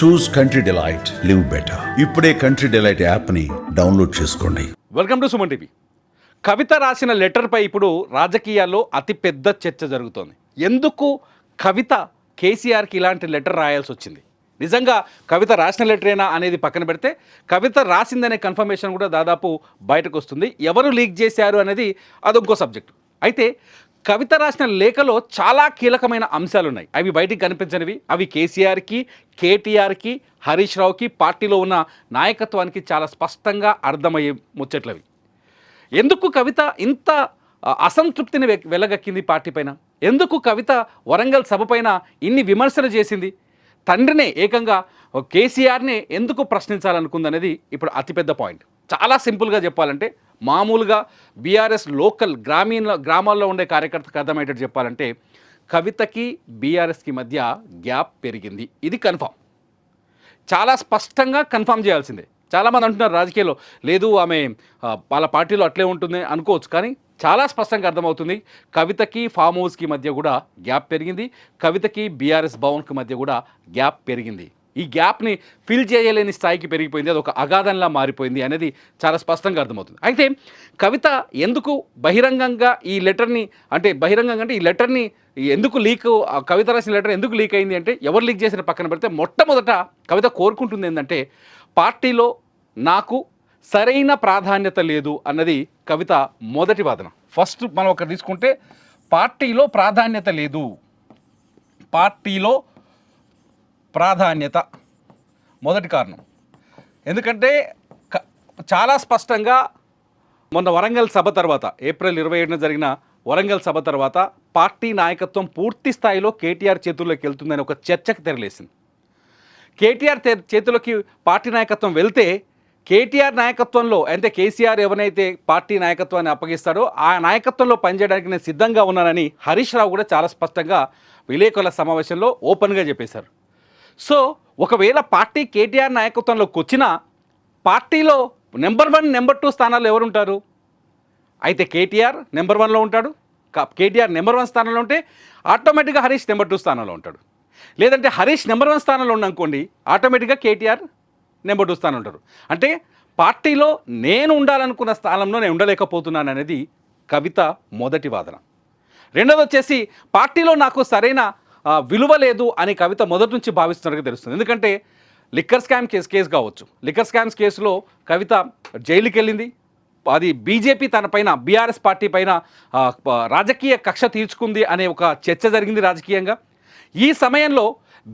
చూస్ country delight, live better. ఇప్పుడే country delight యాప్ని download చేసుకోండి. Welcome to Suman TV. Kavitha రాసిన లెటర్పై ఇప్పుడు రాజకీయాల్లో అతిపెద్ద చర్చ జరుగుతోంది. ఎందుకు కవిత కేసీఆర్కి ఇలాంటి లెటర్ రాయాల్సి వచ్చింది? నిజంగా కవిత రాసిన లెటరేనా అనేది పక్కన పెడితే, కవిత రాసిందనే కన్ఫర్మేషన్ కూడా దాదాపు బయటకు వస్తుంది. ఎవరు లీక్ చేశారు అనేది అదొక సబ్జెక్టు. అయితే కవిత రాసిన లేఖలో చాలా కీలకమైన అంశాలు ఉన్నాయి. అవి బయటికి కనిపించనివి. అవి కేసీఆర్కి, కేటీఆర్కి, హరీష్ రావుకి, పార్టీలో ఉన్న నాయకత్వానికి చాలా స్పష్టంగా అర్థమయ్యే ముచ్చట్లవి. ఎందుకు కవిత ఇంత అసంతృప్తిని వెలగక్కింది పార్టీ పైన? ఎందుకు కవిత వరంగల్ సభ పైన ఇన్ని విమర్శలు చేసింది? తండ్రినే ఏకంగా కేసీఆర్నే ఎందుకు ప్రశ్నించాలనుకుందనేది ఇప్పుడు అతిపెద్ద పాయింట్. చాలా సింపుల్గా చెప్పాలంటే, మామూలుగా బీఆర్ఎస్ లోకల్ గ్రామాల్లో ఉండే కార్యకర్తకు అర్థమయ్యేటట్టు చెప్పాలంటే, కవితకి బీఆర్ఎస్కి మధ్య గ్యాప్ పెరిగింది. ఇది కన్ఫామ్, చాలా స్పష్టంగా కన్ఫామ్ చేయాల్సిందే. చాలామంది అంటున్నారు రాజకీయాల్లో, లేదు ఆమె వాళ్ళ పార్టీలో అట్లే ఉంటుంది అనుకోవచ్చు, కానీ చాలా స్పష్టంగా అర్థమవుతుంది. కవితకి ఫామ్ హౌస్కి మధ్య కూడా గ్యాప్ పెరిగింది, కవితకి బీఆర్ఎస్ భవన్కి మధ్య కూడా గ్యాప్ పెరిగింది. ఈ గ్యాప్ని ఫిల్ చేయలేని స్థాయికి పెరిగిపోయింది, అది ఒక అగాధంలా మారిపోయింది అనేది చాలా స్పష్టంగా అర్థమవుతుంది. అయితే కవిత ఎందుకు బహిరంగంగా ఈ లెటర్ని, అంటే బహిరంగంగా అంటే ఈ లెటర్ని ఎందుకు లీక్, కవిత రాసిన లెటర్ ఎందుకు లీక్ అయింది అంటే, ఎవరు లీక్ చేసిన పక్కన పెడితే, మొట్టమొదట కవిత కోరుకుంటుంది ఏంటంటే, పార్టీలో నాకు సరైన ప్రాధాన్యత లేదు అన్నది కవిత మొదటి వాదన. ఫస్ట్ మనం ఒకటి తీసుకుంటే, పార్టీలో ప్రాధాన్యత లేదు, పార్టీలో ప్రాధాన్యత మొదటి కారణం. ఎందుకంటే చాలా స్పష్టంగా మొన్న వరంగల్ సభ తర్వాత, ఏప్రిల్ 27న జరిగిన వరంగల్ సభ తర్వాత పార్టీ నాయకత్వం పూర్తి స్థాయిలో కేటీఆర్ చేతుల్లోకి వెళ్తుందని ఒక చర్చకు తెరలేసింది. కేటీఆర్ చేతుల్లోకి పార్టీ నాయకత్వం వెళ్తే, కేటీఆర్ నాయకత్వంలో అంటే కేసీఆర్ ఎవరైతే పార్టీ నాయకత్వాన్ని అప్పగిస్తాడో ఆ నాయకత్వంలో పనిచేయడానికి నేను సిద్ధంగా ఉన్నానని హరీష్ రావు కూడా చాలా స్పష్టంగా విలేకరుల సమావేశంలో ఓపెన్గా చెప్పేశారు. సో ఒకవేళ పార్టీ కేటీఆర్ నాయకత్వంలోకి వచ్చినా, పార్టీలో నెంబర్ 1, నెంబర్ 2 స్థానాల్లో ఎవరు ఉంటారు? అయితే కేటీఆర్ నెంబర్ 1లో ఉంటాడు. కేటీఆర్ నెంబర్ 1 స్థానంలో ఉంటే ఆటోమేటిక్గా హరీష్ నెంబర్ 2 స్థానంలో ఉంటాడు. లేదంటే హరీష్ నెంబర్ 1 స్థానంలో ఉండనుకోండి, ఆటోమేటిక్గా కేటీఆర్ నెంబర్ 2 స్థానం ఉంటారు. అంటే పార్టీలో నేను ఉండాలనుకున్న స్థానంలో నేను ఉండలేకపోతున్నాను అనేది కవిత మొదటి వాదన. రెండోది వచ్చేసి, పార్టీలో నాకు సరైన విలువ లేదు అని కవిత మొదటి నుంచి భావిస్తున్నట్టుగా తెలుస్తుంది. ఎందుకంటే లిక్కర్ స్కామ్ కేసు కావచ్చు, లిక్కర్ స్కామ్స్ కేసులో కవిత జైలుకి వెళ్ళింది. అది బీజేపీ తన పైన, బీఆర్ఎస్ పార్టీ పైన రాజకీయ కక్ష తీర్చుకుంది అనే ఒక చర్చ జరిగింది రాజకీయంగా. ఈ సమయంలో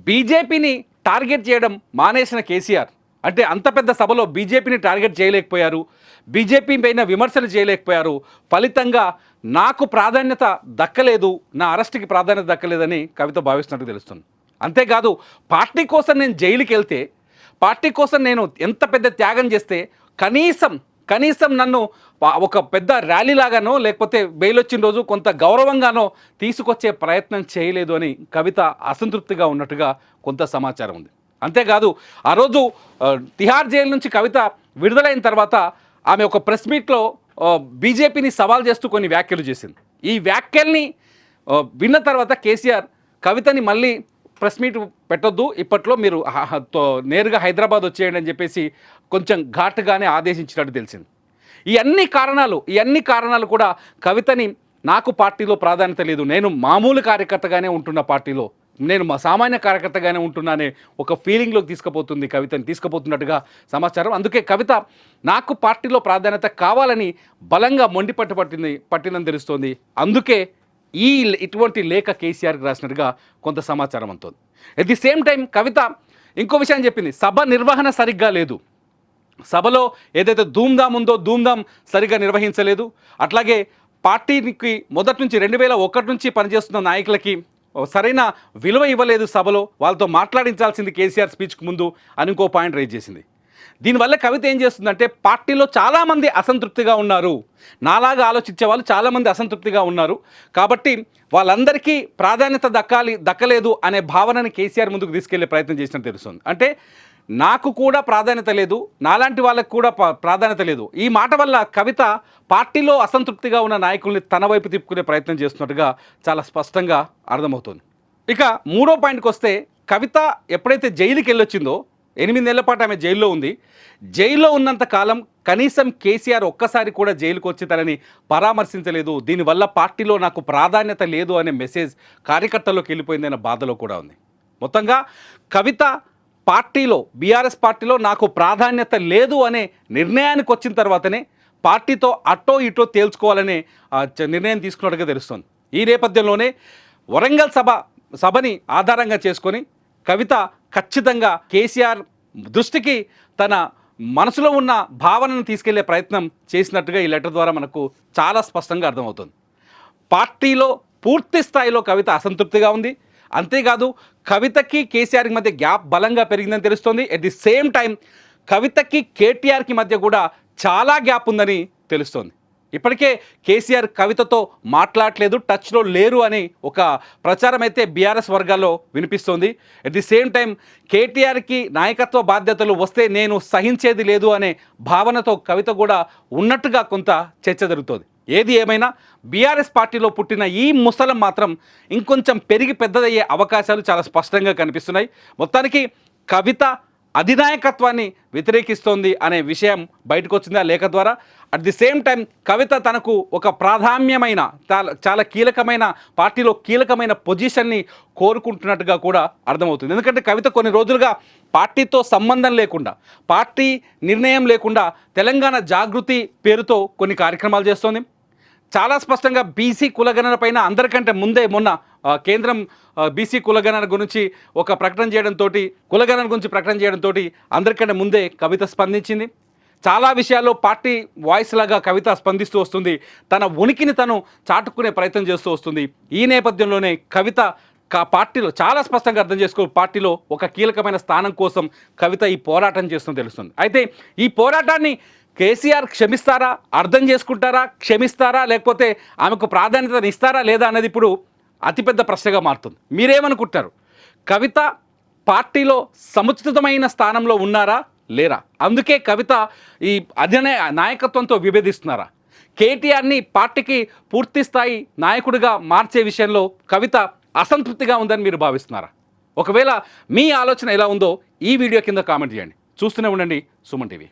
బీజేపీని టార్గెట్ చేయడం మానేసిన కేసీఆర్, అంటే అంత పెద్ద సభలో బీజేపీని టార్గెట్ చేయలేకపోయారు, బీజేపీ పైన విమర్శలు చేయలేకపోయారు. ఫలితంగా నాకు ప్రాధాన్యత దక్కలేదు, నా అరెస్ట్కి ప్రాధాన్యత దక్కలేదని కవిత భావిస్తున్నట్టు తెలుస్తుంది. అంతేకాదు, పార్టీ కోసం నేను జైలుకి వెళ్తే, పార్టీ కోసం నేను ఎంత పెద్ద త్యాగం చేస్తే, కనీసం నన్ను ఒక పెద్ద ర్యాలీలాగానో లేకపోతే బెయిల్ వచ్చిన రోజు కొంత గౌరవంగానో తీసుకొచ్చే ప్రయత్నం చేయలేదు అని కవిత అసంతృప్తిగా ఉన్నట్టుగా కొంత సమాచారం ఉంది. అంతేకాదు, ఆ రోజు తిహార్ జైలు నుంచి కవిత విడుదలైన తర్వాత ఆమె ఒక ప్రెస్ మీట్లో బీజేపీని సవాల్ చేస్తూ కొన్ని వ్యాఖ్యలు చేసింది. ఈ వ్యాఖ్యల్ని విన్న తర్వాత కేసీఆర్ కవితని మళ్ళీ ప్రెస్ మీట్ పెట్టొద్దు, ఇప్పట్లో మీరు నేరుగా హైదరాబాద్ వచ్చేయండి అని చెప్పేసి కొంచెం ఘాటుగానే ఆదేశించినట్టు తెలిసింది. ఈ అన్ని కారణాలు కూడా కవితని నాకు పార్టీలో ప్రాధాన్యత లేదు, నేను మామూలు కార్యకర్తగానే ఉంటున్న పార్టీలో, నేను మా సామాన్య కార్యకర్తగానే ఉంటున్నానే ఒక ఫీలింగ్లోకి తీసుకుపోతున్నట్టుగా సమాచారం. అందుకే కవిత నాకు పార్టీలో ప్రాధాన్యత కావాలని బలంగా పట్టిందని తెలుస్తోంది. అందుకే ఇటువంటి లేఖ కేసీఆర్కి రాసినట్టుగా కొంత సమాచారం అందుతోంది. ఎట్ ది సేమ్ టైం కవిత ఇంకో విషయం చెప్పింది, సభ నిర్వహణ సరిగ్గా లేదు, సభలో ఏదైతే ధూమ్ధామ్ ఉందో ధూమ్ధామ్ సరిగ్గా నిర్వహించలేదు. అట్లాగే పార్టీకి మొదటి నుంచి 2001 నుంచి పనిచేస్తున్న నాయకులకి సరైన విలువ ఇవ్వలేదు, సభలో వాళ్ళతో మాట్లాడించాల్సింది కేసీఆర్ స్పీచ్కి ముందు అని ఇంకో పాయింట్ రైజ్ చేసింది. దీనివల్ల కవిత ఏం చేస్తుందంటే, పార్టీలో చాలామంది అసంతృప్తిగా ఉన్నారు, నాలాగా ఆలోచించే వాళ్ళు చాలామంది అసంతృప్తిగా ఉన్నారు, కాబట్టి వాళ్ళందరికీ ప్రాధాన్యత దక్కలేదు అనే భావనని కేసీఆర్ ముందుకు తీసుకెళ్లే ప్రయత్నం చేసినట్టు తెలుస్తుంది. అంటే నాకు కూడా ప్రాధాన్యత లేదు, నాలాంటి వాళ్ళకు కూడా ప్రాధాన్యత లేదు. ఈ మాట వల్ల కవిత పార్టీలో అసంతృప్తిగా ఉన్న నాయకుల్ని తన వైపు తిప్పుకునే ప్రయత్నం చేస్తున్నట్టుగా చాలా స్పష్టంగా అర్థమవుతుంది. ఇక మూడో పాయింట్కి వస్తే, కవిత ఎప్పుడైతే జైలుకి వెళ్ళొచ్చిందో 8 నెలల పాటు ఆమె జైల్లో ఉంది. జైల్లో ఉన్నంత కాలం కనీసం కేసీఆర్ ఒక్కసారి కూడా జైలుకు వచ్చి తనని పరామర్శించలేదు. దీనివల్ల పార్టీలో నాకు ప్రాధాన్యత లేదు అనే మెసేజ్ కార్యకర్తల్లోకి వెళ్ళిపోయిందనే బాధలో కూడా ఉంది. మొత్తంగా కవిత పార్టీలో బీఆర్ఎస్ పార్టీలో నాకు ప్రాధాన్యత లేదు అనే నిర్ణయానికి వచ్చిన తర్వాతనే పార్టీతో అటో ఇటో తేల్చుకోవాలనే నిర్ణయం తీసుకున్నట్టుగా తెలుస్తుంది. ఈ నేపథ్యంలోనే వరంగల్ సభని ఆధారంగా చేసుకొని కవిత ఖచ్చితంగా కేసీఆర్ దృష్టికి తన మనసులో ఉన్న భావనను తీసుకెళ్లే ప్రయత్నం చేసినట్టుగా ఈ లెటర్ ద్వారా మనకు చాలా స్పష్టంగా అర్థమవుతుంది. పార్టీలో పూర్తి స్థాయిలో కవిత అసంతృప్తిగా ఉంది. అంతేకాదు కవితకి కేసీఆర్కి మధ్య గ్యాప్ బలంగా పెరిగిందని తెలుస్తోంది. ఎట్ ది సేమ్ టైం కవితకి కేటీఆర్కి మధ్య కూడా చాలా గ్యాప్ ఉందని తెలుస్తోంది. ఇప్పటికే కేసీఆర్ కవితతో మాట్లాడలేదు, టచ్లో లేరు అని ఒక ప్రచారం అయితే బీఆర్ఎస్ వర్గాల్లో వినిపిస్తోంది. ఎట్ ది సేమ్ టైం కేటీఆర్కి నాయకత్వ బాధ్యతలు వస్తే నేను సహించేది లేదు అనే భావనతో కవిత కూడా ఉన్నట్టుగా కొంత చర్చ జరుగుతోంది. ఏది ఏమైనా బీఆర్ఎస్ పార్టీలో పుట్టిన ఈ ముసలం మాత్రం ఇంకొంచెం పెరిగి పెద్దదయ్యే అవకాశాలు చాలా స్పష్టంగా కనిపిస్తున్నాయి. మొత్తానికి కవిత అధినాయకత్వాన్ని వ్యతిరేకిస్తోంది అనే విషయం బయటకు వచ్చింది ఆ లేఖ ద్వారా. అట్ ది సేమ్ టైం కవిత తనకు ఒక ప్రాధాన్యమైన చాలా కీలకమైన పార్టీలో కీలకమైన పొజిషన్ని కోరుకుంటున్నట్టుగా కూడా అర్థమవుతుంది. ఎందుకంటే కవిత కొన్ని రోజులుగా పార్టీతో సంబంధం లేకుండా, పార్టీ నిర్ణయం లేకుండా తెలంగాణ జాగృతి పేరుతో కొన్ని కార్యక్రమాలు చేస్తోంది. చాలా స్పష్టంగా బీసీ కులగణన పైన అందరికంటే ముందే మొన్న కేంద్రం బీసీ కులగణన గురించి ఒక ప్రకటన చేయడంతో, కులగణన గురించి ప్రకటన చేయడంతో అందరికంటే ముందే కవిత స్పందించింది. చాలా విషయాల్లో పార్టీ వాయిస్ లాగా కవిత స్పందిస్తూ వస్తుంది. తన ఉనికిని తను చాటుకునే ప్రయత్నం చేస్తూ వస్తుంది. ఈ నేపథ్యంలోనే కవిత పార్టీలో చాలా స్పష్టంగా అర్థం చేసుకో, పార్టీలో ఒక కీలకమైన స్థానం కోసం కవిత ఈ పోరాటం చేస్తుందని తెలుస్తుంది. అయితే ఈ పోరాటాన్ని కేసీఆర్ క్షమిస్తారా, అర్థం చేసుకుంటారా, క్షమిస్తారా, లేకపోతే ఆమెకు ప్రాధాన్యతను ఇస్తారా లేదా అనేది ఇప్పుడు అతిపెద్ద ప్రశ్నగా మారుతుంది. మీరేమనుకుంటారు? కవిత పార్టీలో సముచితమైన స్థానంలో ఉన్నారా లేరా? అందుకే కవిత ఈ నాయకత్వంతో విభేదిస్తున్నారా? కేటీఆర్ని పార్టీకి పూర్తి స్థాయి నాయకుడిగా మార్చే విషయంలో కవిత అసంతృప్తిగా ఉందని మీరు భావిస్తున్నారా? ఒకవేళ మీ ఆలోచన ఎలా ఉందో ఈ వీడియో కింద కామెంట్ చేయండి. చూస్తూనే ఉండండి సుమన్ టీవీ.